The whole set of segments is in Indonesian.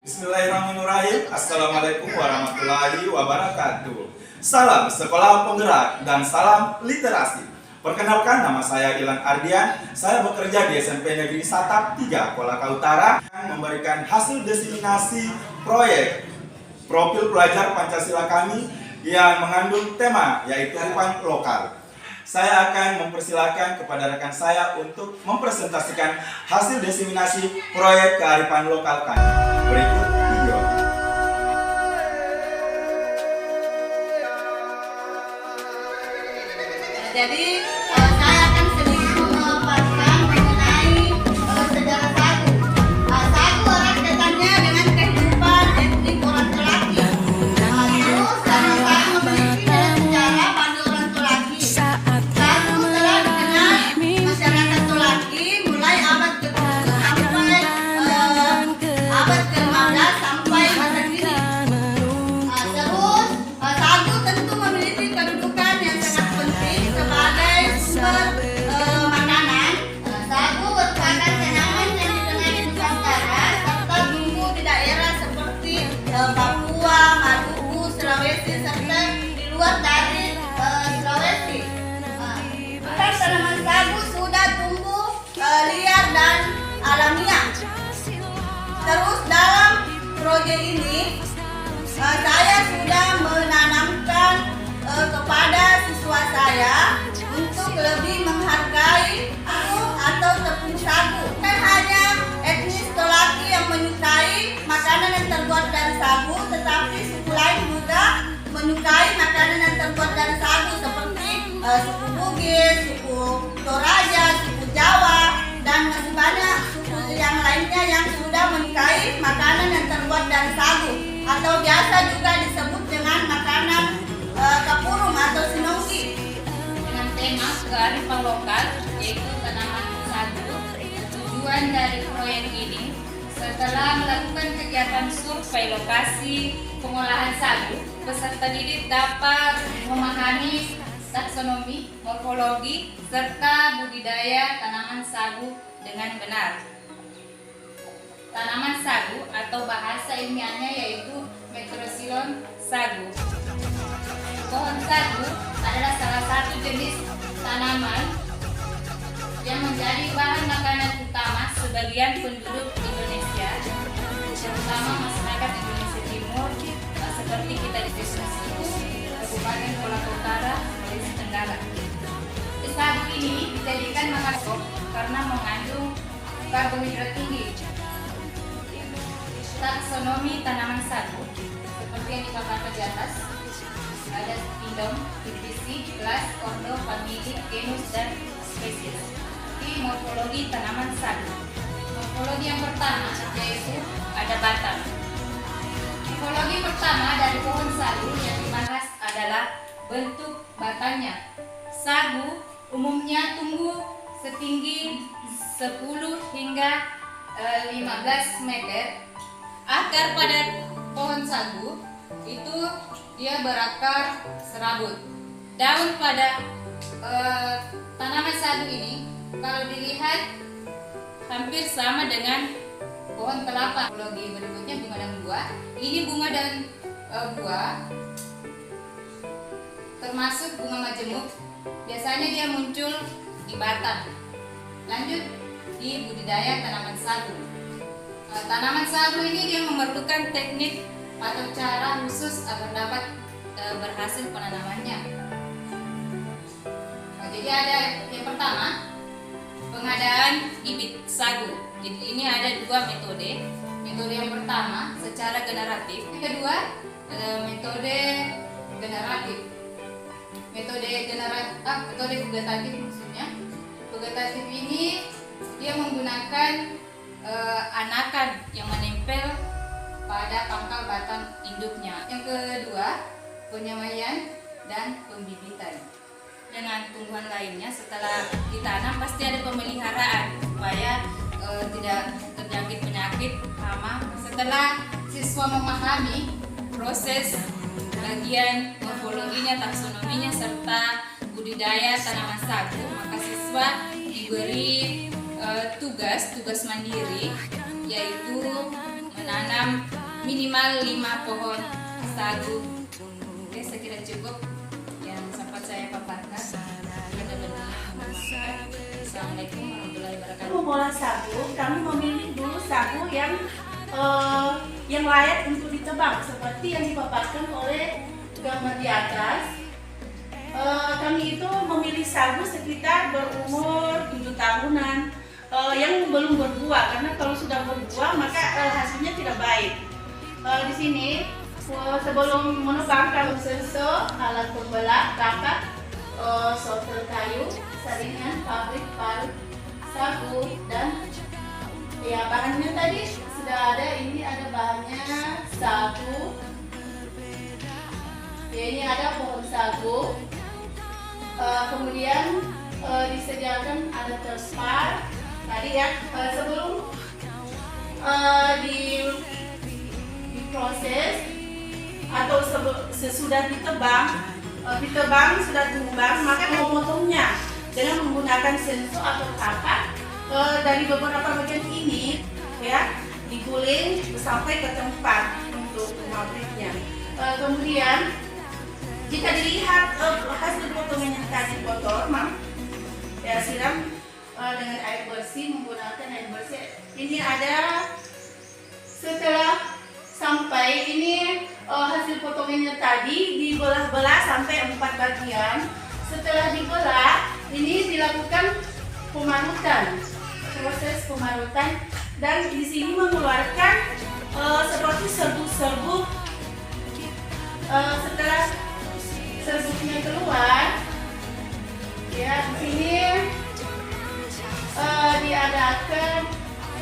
Bismillahirrahmanirrahim. Assalamualaikum warahmatullahi wabarakatuh. Salam sekolah penggerak dan salam literasi. Perkenalkan, nama saya Ilan Ardian. Saya bekerja di SMP Negeri Satap 3 Kolaka Utara, memberikan hasil diseminasi proyek profil pelajar Pancasila kami yang mengandung tema yaitu kearifan lokal. Saya akan mempersilahkan kepada rekan saya untuk mempresentasikan hasil diseminasi proyek kearifan lokal kami. Berikut video. Jadi saya akan sedikit memaparkan mengenai sejarah Sagu. Sagu erat kaitannya dengan kehidupan etnik orang Tulaki. Terus Sagu memiliki sejarah pada orang Tulaki. Sagu telah dikenal masyarakat Tulaki mulai abad ke-7 sampai abad ke-15 sampai masa kini. Terus Sagu tentu memiliki kedudukan yang sangat penting sebagai sumber makanan. Sagu merupakan tanaman yang dikenal di Nusantara serta tumbuh di daerah seperti Papua, Maluku, Sulawesi serta di luar dari Sulawesi. Tanaman sagu sudah tumbuh liar dan alamiah. Terus dalam proyek ini saya sudah menanamkan kepada siswa saya untuk lebih menghargai atau tepung sagu. Bukan hanya etnis Tulaki yang menyukai makanan yang terbuat dari sagu, tetapi suku lain juga menyukai makanan yang terbuat dari sagu seperti suku Bugis, suku Toraja, suku Jawa, dan masih banyak suku yang lainnya yang sudah menyukai makanan yang terbuat dari sagu atau biasa juga disebut dengan makanan kapurung atau sinonggi. Dengan tema kearifan lokal yaitu tanaman sagu. Tujuan dari proyek ini setelah melakukan kegiatan survei lokasi pengolahan sagu, peserta didik dapat memahami taksonomi, morfologi, serta budidaya tanaman sagu dengan benar. Tanaman sagu atau bahasa ilmiahnya yaitu Metrosylon sagu. Pohon sagu adalah salah satu jenis tanaman yang menjadi bahan makanan utama sebagian penduduk Indonesia, terutama masyarakat Indonesia Timur, seperti kita di Desa Situ, Kabupaten Kolaka Utara, Sulawesi Tenggara. Sagu ini dijadikan makanan pokok karena mengandung karbohidrat tinggi. Taksonomi tanaman sagu seperti yang dipaparkan di atas, ada kingdom, divisi, kelas, ordo, famili, genus, dan spesies. Di morfologi tanaman sagu, morfologi yang pertama yaitu ada batang. Morfologi pertama dari pohon sagu yang dibahas adalah bentuk batangnya. Sagu umumnya tumbuh setinggi 10 hingga 15 meter. Akar pada pohon sagu itu dia berakar serabut. Daun pada tanaman sagu ini kalau dilihat hampir sama dengan pohon kelapa. Morfologi berikutnya bunga dan buah. Ini bunga dan buah termasuk bunga majemuk. Biasanya dia muncul di batang. Lanjut di budidaya tanaman sagu. Tanaman sagu ini dia memerlukan teknik atau cara khusus agar dapat berhasil penanamannya. Jadi ada yang pertama, pengadaan bibit sagu. Jadi ini ada dua metode. Metode yang pertama secara generatif, yang kedua metode generatif. Metode vegetatif maksudnya. Vegetatif ini dia menggunakan anakan yang menempel pada pangkal batang induknya. Yang kedua, penyemaian dan pembibitan. Dengan tumbuhan lainnya setelah ditanam pasti ada pemeliharaan supaya tidak terjangkit penyakit hama. Setelah siswa memahami proses bagian morfologinya, taksonominya serta budidaya tanaman sagu, maka siswa diberi tugas mandiri, yaitu menanam minimal 5 pohon sagu. Oke, saya kira cukup yang sempat saya paparkan. Benar-benar bermanfaat. Assalamualaikum warahmatullahi wabarakatuh. Mengolah sagu, kami memilih dulu sagu yang layak untuk ditebang seperti yang dipaparkan oleh gambar di atas. Kami itu memilih sagu sekitar berumur 7 tahunan yang belum berbuah, karena kalau sudah berbuah maka hasilnya tidak baik. Di sini sebelum menebang kami sensor, alat pembelah, rakat, sorter kayu, saringan, pabrik, parut, sagu, dan ya bahannya tadi sudah ada. Ini ada bahannya sagu. Ya, ini ada pohon sagu. Kemudian disediakan ada terpal tadi ya. Sebelum diproses atau sesudah ditebang sudah tumbang, maka memotongnya dengan menggunakan sensor atau tapak dari beberapa bagian ini ya, diguling sampai ke tempat untuk pabriknya. Kemudian jika dilihat hasil potongannya tadi kotor, ya siram dengan air bersih, menggunakan air bersih. Ini ada setelah sampai ini hasil potongannya tadi dibelah-belah sampai 4 bagian. Setelah dibelah, ini dilakukan pemarutan, proses pemarutan, dan di sini mengeluarkan seperti serbuk-serbuk. Setelah serbuknya keluar, ya di sini diadakan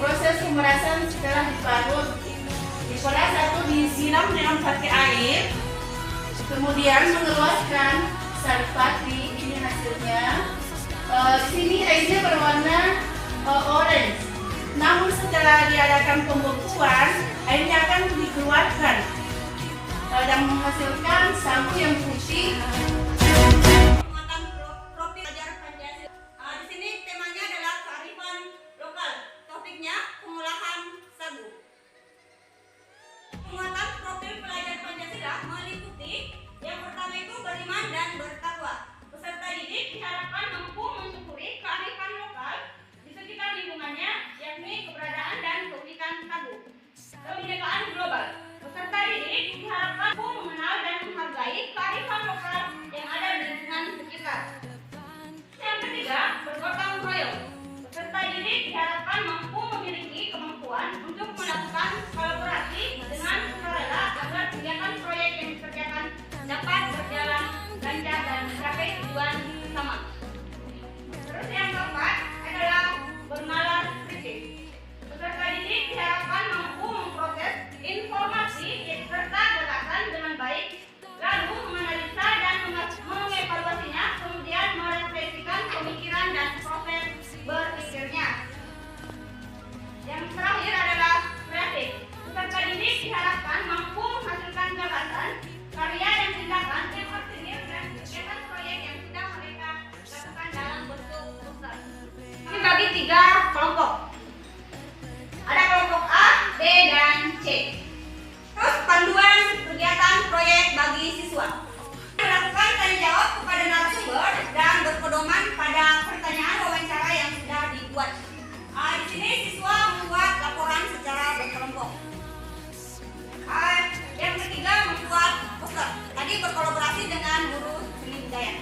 proses pemerasan setelah diparut. Diperas atau disiram dengan pakai air, kemudian mengeluarkan sari pati. Ini hasilnya. Di sini airnya berwarna orange. Namun setelah diadakan pembekuan, airnya akan dikeluarkan dan menghasilkan sagu yang putih. Penguatan profil pelajar Pancasila. Di sini temanya adalah kearifan lokal. Topiknya pengolahan sagu. Penguatan profil pelajar Pancasila meliputi yang pertama itu beriman dan bertakwa. Peserta didik diharapkan mampu mensyukuri kearifan lokal di sekitar lingkungannya, yakni keberadaan dan keunikan sagu. Kebinekaan global. Peserta didik diharapkan mampu mengenal dan menghargai kearifan lokal yang ada di lingkungan sekitar. Yang ketiga, bergotong royong. Peserta didik diharapkan mampu memiliki kemampuan untuk melakukan kolaborasi dengan sukarela agar kegiatan proyek yang dikerjakan dapat berjalan lancar dan mencapai tujuan bersama. Terus yang keempat adalah bernalar kritis. Peserta didik diharapkan mampu memproses informasi serta gagasan dengan baik, lalu menganalisa dan mengevaluasinya, kemudian merefleksikan pemikiran dan proses berpikirnya. Yang terakhir adalah kreatif. Peserta didik diharapkan mampu menghasilkan gagasan, karya dan tindakan yang optimis dan kegiatan proyek yang sudah mereka lakukan dalam bentuk tugas. Kami bagi 3 kelompok. Ada kelompok A, B, dan C. Terus panduan kegiatan proyek bagi siswa. Melakukan tanya jawab kepada narasumber dan berpedoman pada pertanyaan wawancara yang sudah dibuat. Di sini siswa membuat laporan secara berkelompok. Yang ketiga membuat poster. Tadi berkolaborasi dengan guru seni budaya.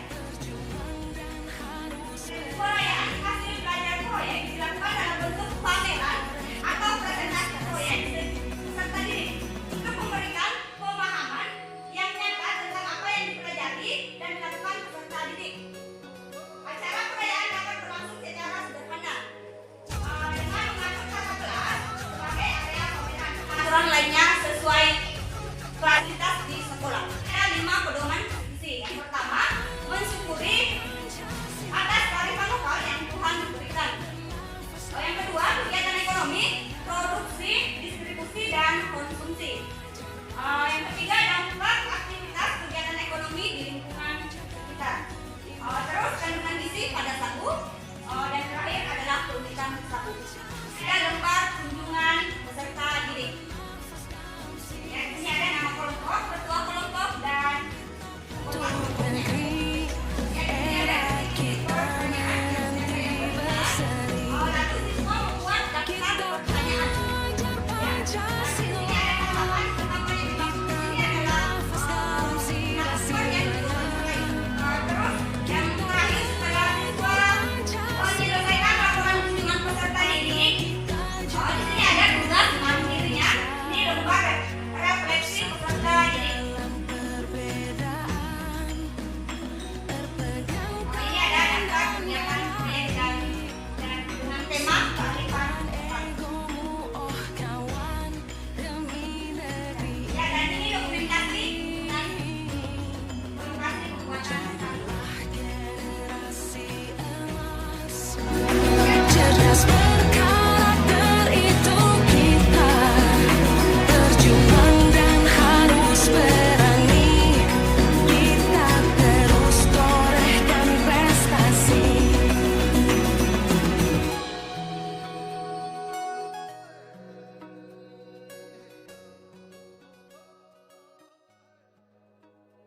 Penilaian hasil belajar proyek dilakukan dalam bentuk pameran atau presentasi proyek peserta didik untuk memberikan pemahaman yang nyata tentang apa yang dipelajari dan dilakukan peserta didik. Acara perayaan dapat berlangsung secara sederhana dengan mengatur tata kelas sebagai area pameran. Aturan lainnya sesuai fasilitas di sekolah. Ada 5 pedoman